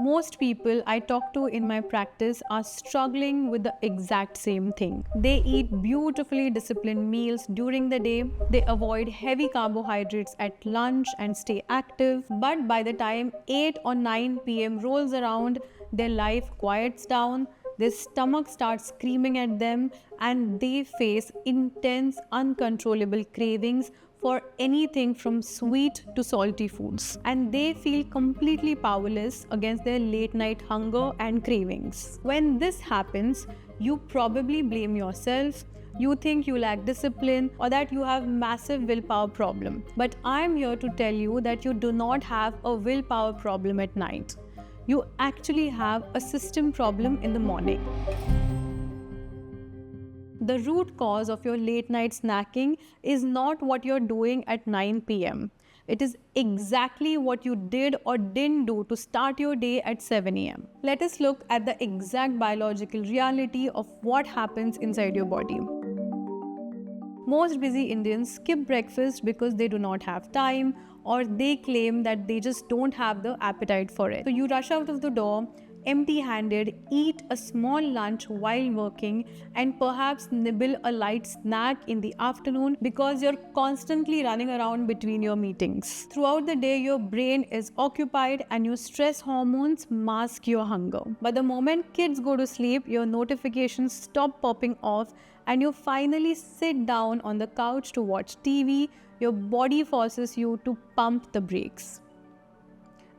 Most people I talk to in my practice are struggling with the exact same thing. They eat beautifully disciplined meals during the day, they avoid heavy carbohydrates at lunch and stay active, but by the time 8 or 9 pm rolls around, their life quiets down, their stomach starts screaming at them, and they face intense, uncontrollable cravings for anything from sweet to salty foods. And they feel completely powerless against their late night hunger and cravings. When this happens, you probably blame yourself. You think you lack discipline or that you have massive willpower problem. But I'm here to tell you that you do not have a willpower problem at night. You actually have a system problem in the morning. The root cause of your late night snacking is not what you're doing at 9 pm. It is exactly what you did or didn't do to start your day at 7 am. Let us look at the exact biological reality of what happens inside your body. Most busy Indians skip breakfast because they do not have time, or they claim that they just don't have the appetite for it. So you rush out of the door empty-handed, eat a small lunch while working, and perhaps nibble a light snack in the afternoon because you're constantly running around between your meetings. Throughout the day, your brain is occupied and your stress hormones mask your hunger. But the moment kids go to sleep, your notifications stop popping off and you finally sit down on the couch to watch TV, your body forces you to pump the brakes.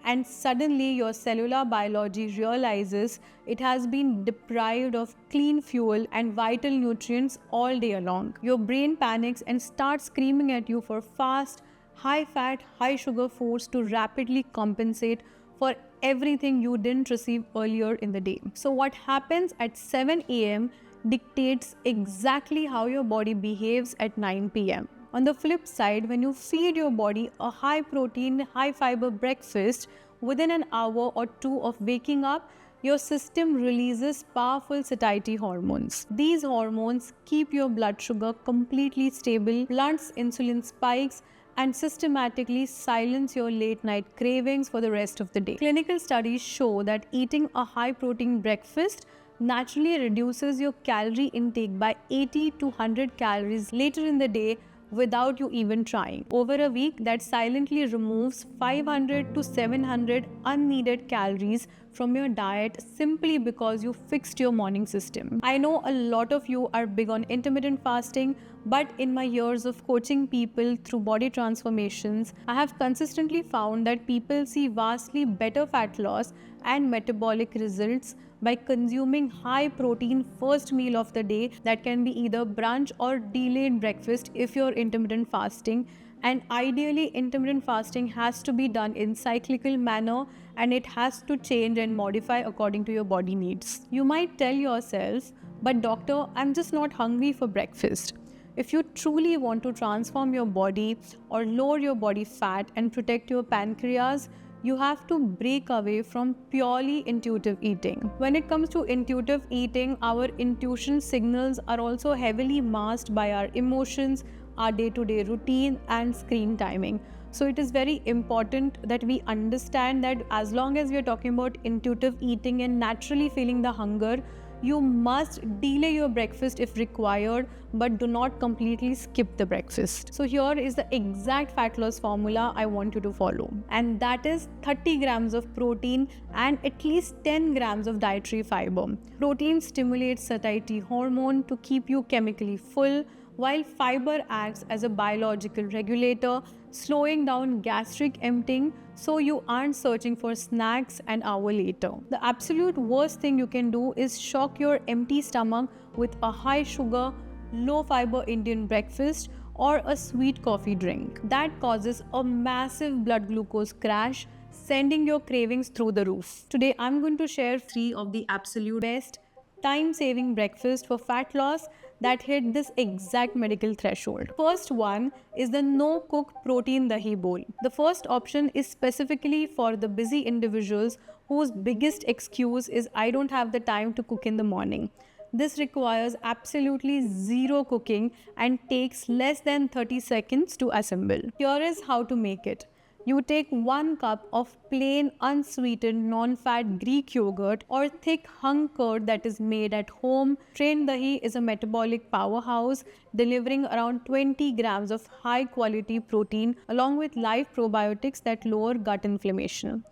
And suddenly your cellular biology realizes it has been deprived of clean fuel and vital nutrients all day long. Your brain panics and starts screaming at you for fast, high-fat, high-sugar foods to rapidly compensate for everything you didn't receive earlier in the day. So what happens at 7 am dictates exactly how your body behaves at 9 pm. On the flip side, when you feed your body a high-protein, high-fiber breakfast within an hour or two of waking up, your system releases powerful satiety hormones. These hormones keep your blood sugar completely stable, blunts insulin spikes, and systematically silence your late-night cravings for the rest of the day. Clinical studies show that eating a high-protein breakfast naturally reduces your calorie intake by 80 to 100 calories later in the day without you even trying. Over a week, that silently removes 500 to 700 unneeded calories from your diet simply because you fixed your morning system. I know a lot of you are big on intermittent fasting, but in my years of coaching people through body transformations, I have consistently found that people see vastly better fat loss and metabolic results by consuming high protein first meal of the day that can be either brunch or delayed breakfast if you're intermittent fasting. And ideally, intermittent fasting has to be done in cyclical manner and it has to change and modify according to your body needs. You might tell yourself, but doctor, I'm just not hungry for breakfast. If you truly want to transform your body or lower your body fat and protect your pancreas, you have to break away from purely intuitive eating. When it comes to intuitive eating, our intuition signals are also heavily masked by our emotions, our day-to-day routine, and screen timing. So it is very important that we understand that as long as we are talking about intuitive eating and naturally feeling the hunger, you must delay your breakfast if required, but do not completely skip the breakfast. So here is the exact fat loss formula I want you to follow. And that is 30 grams of protein and at least 10 grams of dietary fiber. Protein stimulates satiety hormone to keep you chemically full, while fiber acts as a biological regulator, slowing down gastric emptying so you aren't searching for snacks an hour later. The absolute worst thing you can do is shock your empty stomach with a high sugar, low fiber Indian breakfast or a sweet coffee drink. That causes a massive blood glucose crash, sending your cravings through the roof. Today I'm going to share 3 of the absolute best time-saving breakfast for fat loss that hit this exact medical threshold. First one is the no-cook protein dahi bowl. The first option is specifically for the busy individuals whose biggest excuse is I don't have the time to cook in the morning. This requires absolutely zero cooking and takes less than 30 seconds to assemble. Here is how to make it. You take 1 cup of plain unsweetened non-fat Greek yogurt or thick hung curd that is made at home. Strained dahi is a metabolic powerhouse, delivering around 20 grams of high-quality protein along with live probiotics that lower gut inflammation.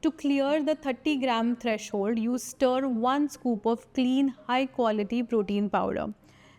To clear the 30-gram threshold, you stir 1 scoop of clean, high-quality protein powder.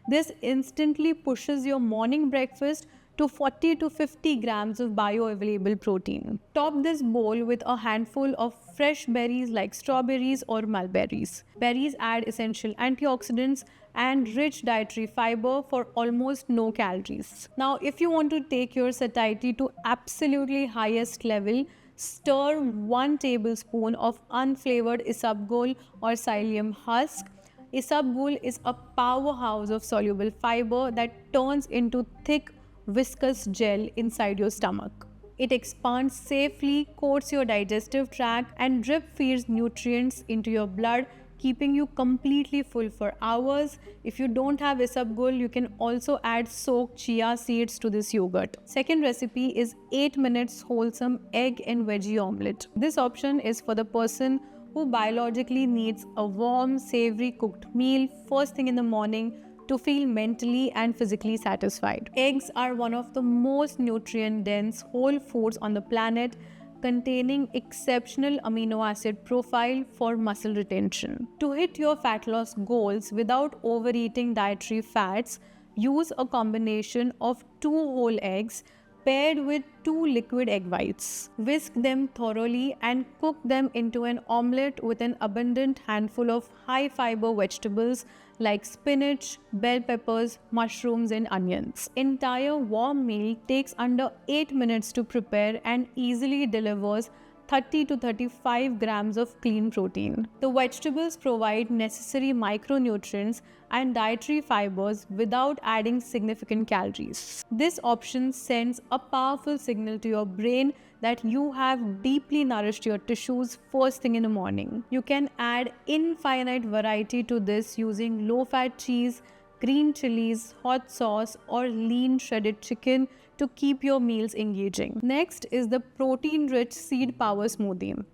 This instantly pushes your morning breakfast to 40 to 50 grams of bioavailable protein. Top this bowl with a handful of fresh berries like strawberries or mulberries. Berries add essential antioxidants and rich dietary fiber for almost no calories. Now, if you want to take your satiety to absolutely highest level, stir 1 tablespoon of unflavored isabgol or psyllium husk. Isabgol is a powerhouse of soluble fiber that turns into thick, viscous gel inside your stomach. It expands safely, coats your digestive tract, and drip feeds nutrients into your blood, keeping you completely full for hours. If you don't have isabgol, you can also add soaked chia seeds to this yogurt. Second recipe is 8 minutes wholesome egg and veggie omelette. This option is for the person who biologically needs a warm, savory cooked meal first thing in the morning to feel mentally and physically satisfied. Eggs are one of the most nutrient-dense whole foods on the planet, containing exceptional amino acid profile for muscle retention. To hit your fat loss goals without overeating dietary fats, use a combination of 2 whole eggs paired with 2 liquid egg whites. Whisk them thoroughly and cook them into an omelette with an abundant handful of high fiber vegetables like spinach, bell peppers, mushrooms and onions. Entire warm meal takes under 8 minutes to prepare and easily delivers 30 to 35 grams of clean protein. The vegetables provide necessary micronutrients and dietary fibers without adding significant calories. This option sends a powerful signal to your brain that you have deeply nourished your tissues first thing in the morning. You can add infinite variety to this using low-fat cheese, green chilies, hot sauce, or lean shredded chicken to keep your meals engaging. Next is the protein-rich seed power smoothie.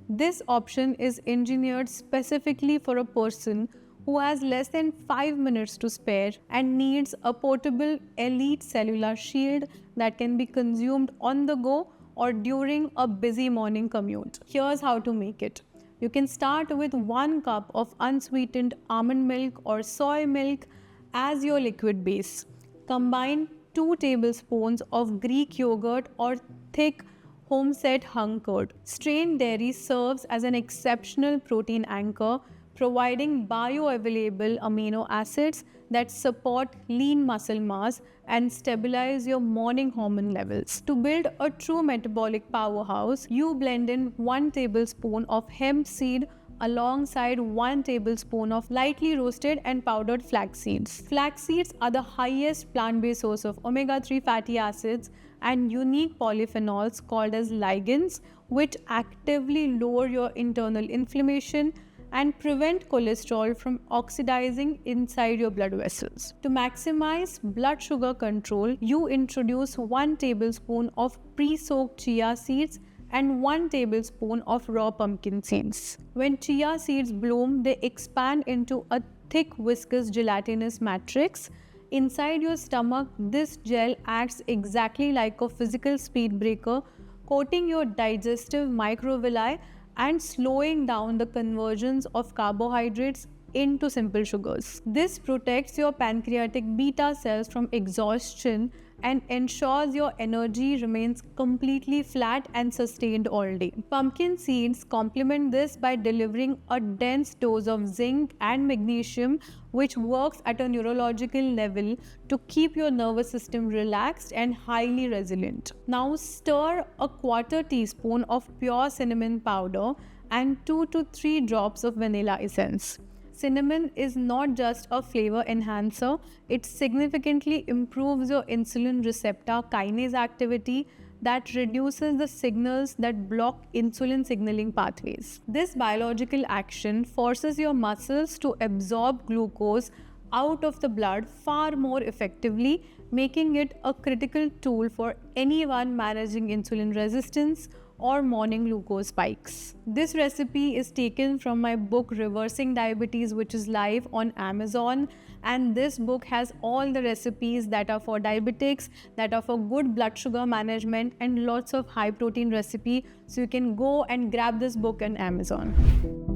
This option is engineered specifically for a person who has less than 5 minutes to spare and needs a portable elite cellular shield that can be consumed on the go or during a busy morning commute. Here's how to make it. You can start with 1 cup of unsweetened almond milk or soy milk as your liquid base. Combine 2 tablespoons of Greek yogurt or thick home-set hung curd. Strained dairy serves as an exceptional protein anchor, providing bioavailable amino acids that support lean muscle mass and stabilize your morning hormone levels. To build a true metabolic powerhouse, you blend in 1 tablespoon of hemp seed alongside 1 tablespoon of lightly roasted and powdered flax seeds. Flax seeds are the highest plant-based source of omega-3 fatty acids and unique polyphenols called as ligands, which actively lower your internal inflammation and prevent cholesterol from oxidizing inside your blood vessels. To maximize blood sugar control, you introduce 1 tablespoon of pre-soaked chia seeds and 1 tablespoon of raw pumpkin seeds. When chia seeds bloom, they expand into a thick, viscous, gelatinous matrix. Inside your stomach, this gel acts exactly like a physical speed breaker, coating your digestive microvilli and slowing down the conversions of carbohydrates into simple sugars. This protects your pancreatic beta cells from exhaustion and ensures your energy remains completely flat and sustained all day. Pumpkin seeds complement this by delivering a dense dose of zinc and magnesium, which works at a neurological level to keep your nervous system relaxed and highly resilient. Now stir a 1/4 teaspoon of pure cinnamon powder and 2 to 3 drops of vanilla essence. Cinnamon is not just a flavor enhancer, it significantly improves your insulin receptor kinase activity that reduces the signals that block insulin signaling pathways. This biological action forces your muscles to absorb glucose out of the blood far more effectively making it a critical tool for anyone managing insulin resistance or morning glucose spikes. This recipe is taken from my book Reversing Diabetes, which is live on Amazon, and this book has all the recipes that are for diabetics, that are for good blood sugar management, and lots of high protein recipe, so you can go and grab this book on Amazon.